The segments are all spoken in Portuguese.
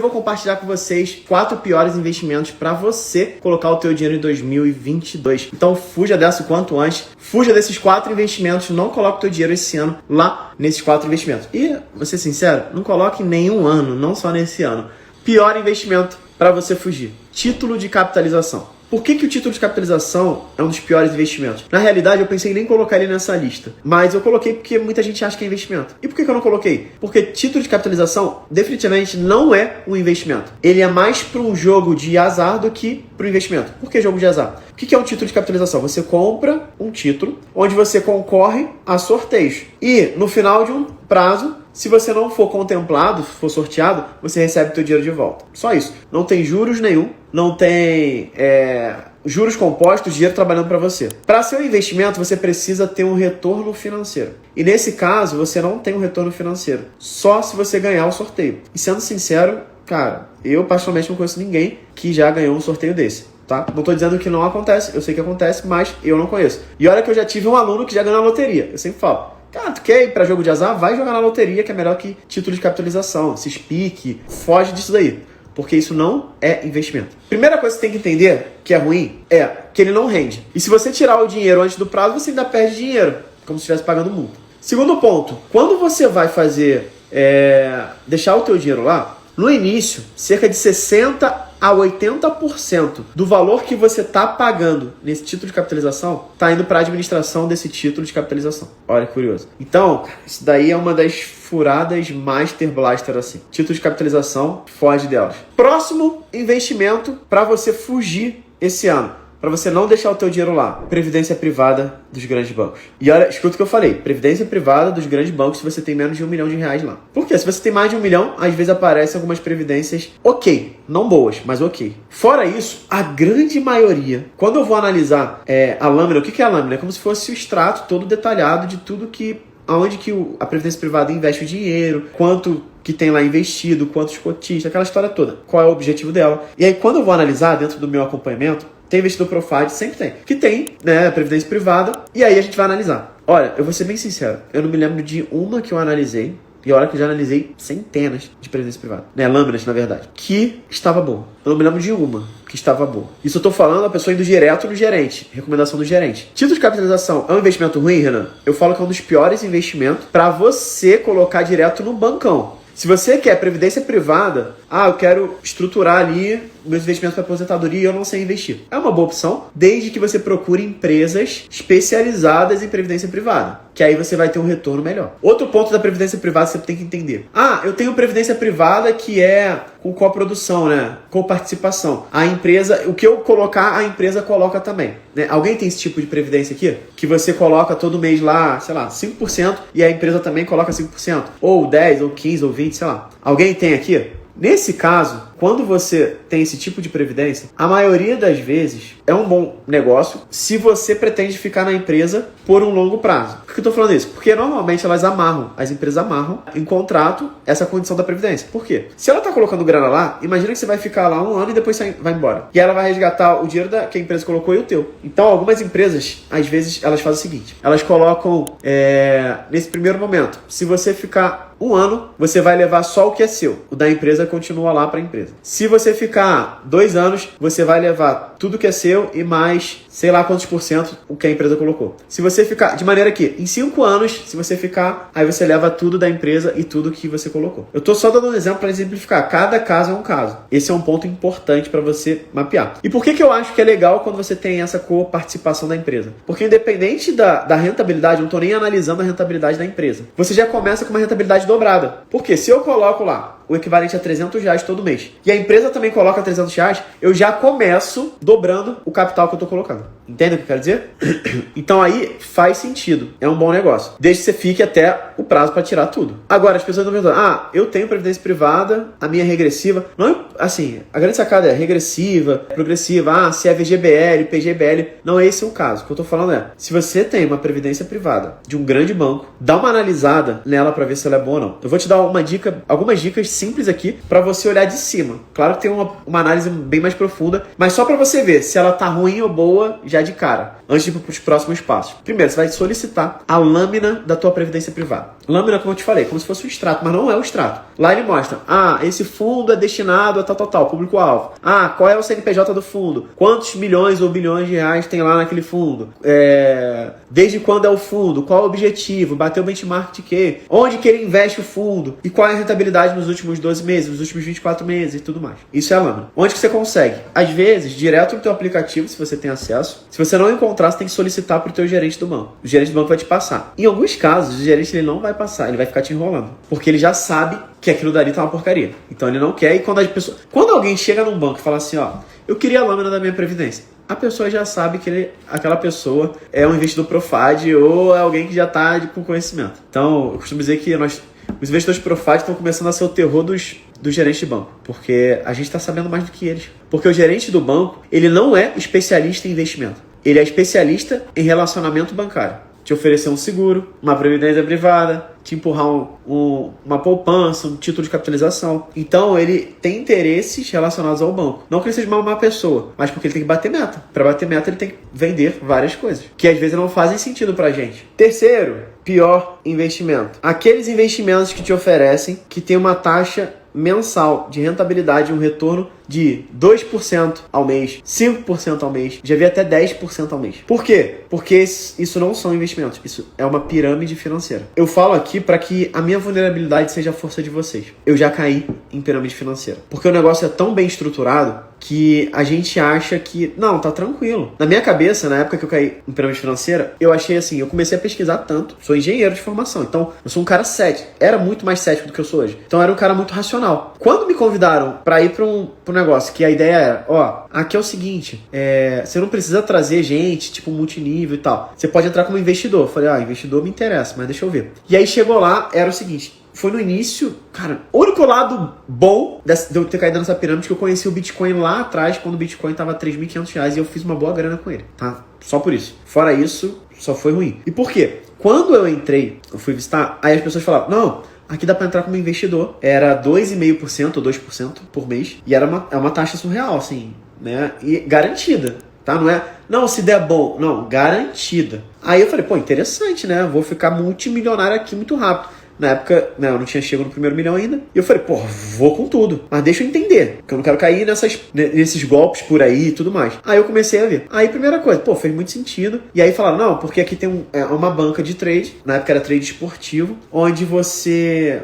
vou compartilhar com vocês 4 piores investimentos para você colocar o teu dinheiro em 2022. Então fuja dessa o quanto antes, fuja desses 4 investimentos, não coloque o teu dinheiro esse ano lá nesses 4 investimentos. E, vou ser sincero, não coloque em nenhum ano, não só nesse ano. Pior investimento para você fugir: título de capitalização. Por que o título de capitalização é um dos piores investimentos? Na realidade, eu pensei em nem colocar ele nessa lista, mas eu coloquei porque muita gente acha que é investimento. E por que eu não coloquei? Porque título de capitalização definitivamente não é um investimento. Ele é mais para um jogo de azar do que para o investimento. Por que jogo de azar? O que é um título de capitalização? Você compra um título onde você concorre a sorteios. E no final de um prazo, se você não for contemplado, for sorteado, você recebe o teu dinheiro de volta. Só isso. Não tem juros nenhum, não tem juros compostos, dinheiro trabalhando para você. Para ser um investimento, você precisa ter um retorno financeiro. E nesse caso, você não tem um retorno financeiro. Só se você ganhar o sorteio. E sendo sincero, cara, eu particularmente não conheço ninguém que já ganhou um sorteio desse. Tá? Não estou dizendo que não acontece, eu sei que acontece, mas eu não conheço. E olha que eu já tive um aluno que já ganhou na loteria. Eu sempre falo: cara, tu quer ir pra jogo de azar? Vai jogar na loteria, que é melhor que título de capitalização. Esses pique, foge disso daí. Porque isso não é investimento. Primeira coisa que você tem que entender, que é ruim, é que ele não rende. E se você tirar o dinheiro antes do prazo, você ainda perde dinheiro, como se estivesse pagando multa. Segundo ponto, quando você vai fazer, deixar o teu dinheiro lá, no início, cerca de 60% a 80% do valor que você está pagando nesse título de capitalização está indo para a administração desse título de capitalização. Olha que curioso. Então, isso daí é uma das furadas Master Blaster assim. Título de capitalização, foge delas. Próximo investimento para você fugir esse ano, para você não deixar o teu dinheiro lá: previdência privada dos grandes bancos. E olha, escuta o que eu falei: previdência privada dos grandes bancos se você tem menos de R$1 milhão lá. Por quê? Se você tem mais de R$1 milhão, às vezes aparecem algumas previdências ok, não boas, mas ok. Fora isso, a grande maioria, quando eu vou analisar a lâmina, o que é a lâmina? É como se fosse o extrato todo detalhado de tudo que, aonde que a previdência privada investe o dinheiro, quanto que tem lá investido, quantos cotistas, aquela história toda. Qual é o objetivo dela? E aí, quando eu vou analisar dentro do meu acompanhamento, tem investidor Profile, sempre tem. Que tem, né, previdência privada. E aí a gente vai analisar. Olha, eu vou ser bem sincero. Eu não me lembro de uma que eu analisei. E olha que eu já analisei centenas de previdência privada. Né, lâminas, na verdade. Que estava boa. Eu não me lembro de uma que estava boa. Isso eu tô falando a pessoa indo direto no gerente. Recomendação do gerente. Título de capitalização é um investimento ruim, Renan? Eu falo que é um dos piores investimentos para você colocar direto no bancão. Se você quer previdência privada, eu quero estruturar ali meus investimentos para aposentadoria e eu não sei investir. É uma boa opção, desde que você procure empresas especializadas em previdência privada, que aí você vai ter um retorno melhor. Outro ponto da previdência privada você tem que entender. Eu tenho previdência privada que é com coprodução, né? Coparticipação. A empresa, o que eu colocar, a empresa coloca também. Né? Alguém tem esse tipo de previdência aqui? Que você coloca todo mês lá, sei lá, 5% e a empresa também coloca 5%. Ou 10, ou 15, ou 20, sei lá. Alguém tem aqui? Nesse caso, quando você tem esse tipo de previdência, a maioria das vezes é um bom negócio se você pretende ficar na empresa por um longo prazo. Por que eu estou falando isso? Porque normalmente as empresas amarram em contrato essa condição da previdência. Por quê? Se ela está colocando grana lá, imagina que você vai ficar lá um ano e depois vai embora. E ela vai resgatar o dinheiro que a empresa colocou e o teu. Então, algumas empresas, às vezes, elas fazem o seguinte: elas colocam, nesse primeiro momento, se você ficar um ano, você vai levar só o que é seu. O da empresa continua lá para a empresa. Se você ficar 2 anos, você vai levar tudo que é seu e mais, sei lá quantos % o que a empresa colocou. Se você ficar, de maneira que, em 5 anos, se você ficar, aí você leva tudo da empresa e tudo que você colocou. Eu tô só dando um exemplo para exemplificar. Cada caso é um caso. Esse é um ponto importante para você mapear. E por que eu acho que é legal quando você tem essa coparticipação da empresa? Porque independente da rentabilidade, eu não tô nem analisando a rentabilidade da empresa. Você já começa com uma rentabilidade dobrada. Porque se eu coloco lá o equivalente a R$300 todo mês, e a empresa também coloca R$300, eu já começo dobrando o capital que eu estou colocando. Entende o que eu quero dizer? Então aí faz sentido. É um bom negócio. Desde que você fique até o prazo para tirar tudo. Agora, as pessoas estão perguntando: eu tenho previdência privada, a minha é regressiva. Não, assim, a grande sacada é regressiva, progressiva, se é VGBL, PGBL. Não é esse o caso. O que eu estou falando é, se você tem uma previdência privada de um grande banco, dá uma analisada nela para ver se ela é boa ou não. Eu vou te dar algumas dicas simples aqui para você olhar de cima. Claro que tem uma análise bem mais profunda, mas só para você ver se ela tá ruim ou boa já de cara, antes de ir para os próximos passos. Primeiro, você vai solicitar a lâmina da tua previdência privada. Lâmina, como eu te falei, como se fosse um extrato, mas não é o extrato. Lá ele mostra, esse fundo é destinado a tal, público-alvo. Qual é o CNPJ do fundo? Quantos milhões ou bilhões de reais tem lá naquele fundo? Desde quando é o fundo? Qual é o objetivo? Bateu o benchmark de quê? Onde que ele investe o fundo? E qual é a rentabilidade nos últimos 12 meses, nos últimos 24 meses e tudo mais. Isso é a lâmina. Onde que você consegue? Às vezes, direto no teu aplicativo, se você tem acesso. Se você não encontrar, você tem que solicitar para o teu gerente do banco. O gerente do banco vai te passar. Em alguns casos, o gerente ele não vai passar, ele vai ficar te enrolando. Porque ele já sabe que aquilo dali tá uma porcaria. Então ele não quer. E quando alguém chega num banco e fala assim, eu queria a lâmina da minha previdência, a pessoa já sabe que aquela pessoa é um investidor Profad ou é alguém que já está com conhecimento. Então, eu costumo dizer que os investidores Profad estão começando a ser o terror dos gerentes de banco, porque a gente está sabendo mais do que eles. Porque o gerente do banco, ele não é especialista em investimento. Ele é especialista em relacionamento bancário. Te oferecer um seguro, uma previdência privada, te empurrar uma poupança, um título de capitalização. Então, ele tem interesses relacionados ao banco. Não que ele seja uma má pessoa, mas porque ele tem que bater meta. Para bater meta, ele tem que vender várias coisas, que às vezes não fazem sentido pra gente. Terceiro, pior investimento. Aqueles investimentos que te oferecem, que tem uma taxa mensal de rentabilidade, um retorno de 2% ao mês, 5% ao mês, já vi até 10% ao mês. Por quê? Porque isso não são investimentos, isso é uma pirâmide financeira. Eu falo aqui para que a minha vulnerabilidade seja a força de vocês. Eu já caí em pirâmide financeira, porque o negócio é tão bem estruturado que a gente acha que, não, tá tranquilo. Na minha cabeça, na época que eu caí em pirâmide financeira, eu achei assim, eu comecei a pesquisar tanto, sou engenheiro de formação, então eu sou um cara cético, era muito mais cético do que eu sou hoje. Então eu era um cara muito racional. Quando me convidaram para ir para um negócio, que a ideia era, aqui é o seguinte, você não precisa trazer gente, tipo multinível e tal, você pode entrar como investidor. Eu falei, investidor me interessa, mas deixa eu ver. E aí chegou lá, era o seguinte, foi no início, cara, o único lado bom de eu ter caído nessa pirâmide que eu conheci o Bitcoin lá atrás, quando o Bitcoin tava R$3.500 e eu fiz uma boa grana com ele, tá? Só por isso. Fora isso, só foi ruim. E por quê? Quando eu entrei, eu fui visitar, aí as pessoas falavam, não, aqui dá pra entrar como investidor. Era 2,5% ou 2% por mês. E era uma taxa surreal, assim, né? E garantida, tá? Não, se der bom. Não, garantida. Aí eu falei, interessante, né? Vou ficar multimilionário aqui muito rápido. Na época, eu não tinha chegado no primeiro milhão ainda. E eu falei, vou com tudo. Mas deixa eu entender, porque eu não quero cair nesses golpes por aí e tudo mais. Aí eu comecei a ver. Aí, primeira coisa, fez muito sentido. E aí falaram, não, porque aqui tem uma banca de trade. Na época era trade esportivo. Onde você...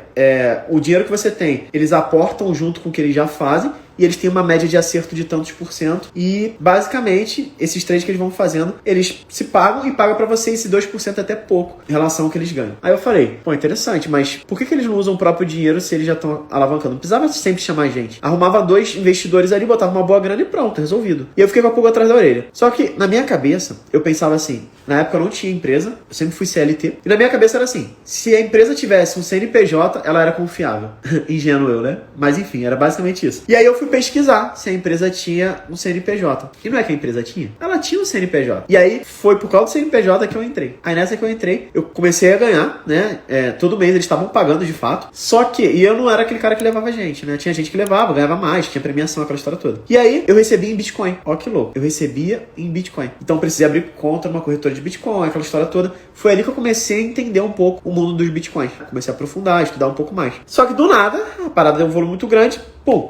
o dinheiro que você tem, eles aportam junto com o que eles já fazem. E eles têm uma média de acerto de tantos por cento. E, basicamente, esses trades que eles vão fazendo, eles se pagam e pagam pra você esse 2% até pouco em relação ao que eles ganham. Aí eu falei, interessante, mas por que eles não usam o próprio dinheiro se eles já estão alavancando? Não precisava sempre chamar gente. Arrumava 2 investidores ali, botava uma boa grana e pronto, resolvido. E eu fiquei com a pulga atrás da orelha. Só que, na minha cabeça, eu pensava assim, na época eu não tinha empresa, eu sempre fui CLT. E na minha cabeça era assim, se a empresa tivesse um CNPJ, ela era confiável. Ingênuo eu, né? Mas enfim, era basicamente isso. E aí eu fui pesquisar se a empresa tinha um CNPJ. E não é que a empresa tinha? Ela tinha um CNPJ. E aí foi por causa do CNPJ que eu entrei. Aí nessa que eu entrei, eu comecei a ganhar, né? Todo mês eles estavam pagando de fato. Só que, e eu não era aquele cara que levava gente, né? Tinha gente que levava, ganhava mais, tinha premiação, aquela história toda. E aí eu recebia em Bitcoin. Ó que louco. Eu recebia em Bitcoin. Então precisei abrir conta numa corretora de Bitcoin, aquela história toda. Foi ali que eu comecei a entender um pouco o mundo dos Bitcoins. Comecei a aprofundar, estudar um pouco mais. Só que do nada, a parada deu um volume muito grande.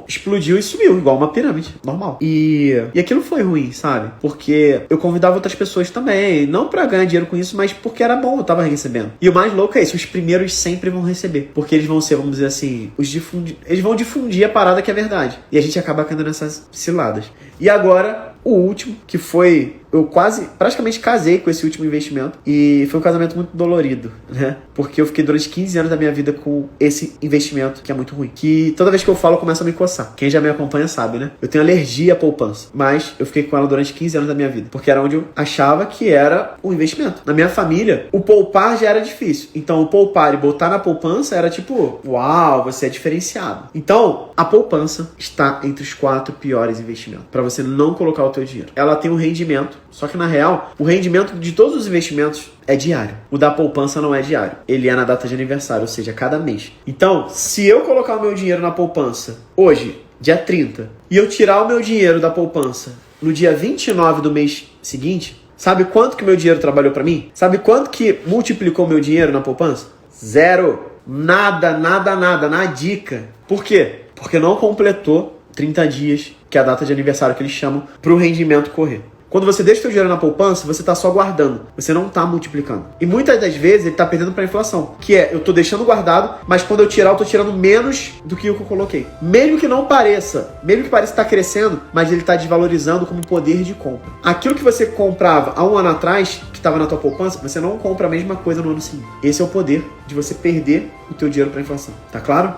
Explodiu e sumiu, igual uma pirâmide, normal. E aquilo foi ruim, sabe? Porque eu convidava outras pessoas também, não pra ganhar dinheiro com isso, mas porque era bom, eu tava recebendo. E o mais louco é isso, os primeiros sempre vão receber. Porque eles vão ser, vamos dizer assim, eles vão difundir a parada que é verdade. E a gente acaba caindo nessas ciladas. E agora, o último, que foi... Eu praticamente casei com esse último investimento. E foi um casamento muito dolorido, né? Porque eu fiquei durante 15 anos da minha vida com esse investimento que é muito ruim. Que toda vez que eu falo, começa a me coçar. Quem já me acompanha sabe, né? Eu tenho alergia à poupança. Mas eu fiquei com ela durante 15 anos da minha vida. Porque era onde eu achava que era um investimento. Na minha família, o poupar já era difícil. Então, o poupar e botar na poupança era tipo... Uau, você é diferenciado. Então, a poupança está entre os 4 piores investimentos. Para você não colocar o teu dinheiro. Ela tem um rendimento Só que na real, o rendimento de todos os investimentos é diário. O da poupança não é diário. Ele é na data de aniversário, ou seja, cada mês. Então, se eu colocar o meu dinheiro na poupança hoje, dia 30, e eu tirar o meu dinheiro da poupança no dia 29 do mês seguinte, sabe quanto que meu dinheiro trabalhou para mim? Sabe quanto que multiplicou meu dinheiro na poupança? Zero. Nada, nada, nada. Na dica. Por quê? Porque não completou 30 dias, que é a data de aniversário que eles chamam, para o rendimento correr. Quando você deixa o seu dinheiro na poupança, você está só guardando. Você não está multiplicando. E muitas das vezes ele está perdendo para a inflação. Que é, eu estou deixando guardado, mas quando eu tirar, eu estou tirando menos do que o que eu coloquei. Mesmo que não pareça, mesmo que pareça estar crescendo, mas ele está desvalorizando como poder de compra. Aquilo que você comprava há um ano atrás, que estava na tua poupança, você não compra a mesma coisa no ano seguinte. Esse é o poder de você perder o teu dinheiro para a inflação. Tá claro?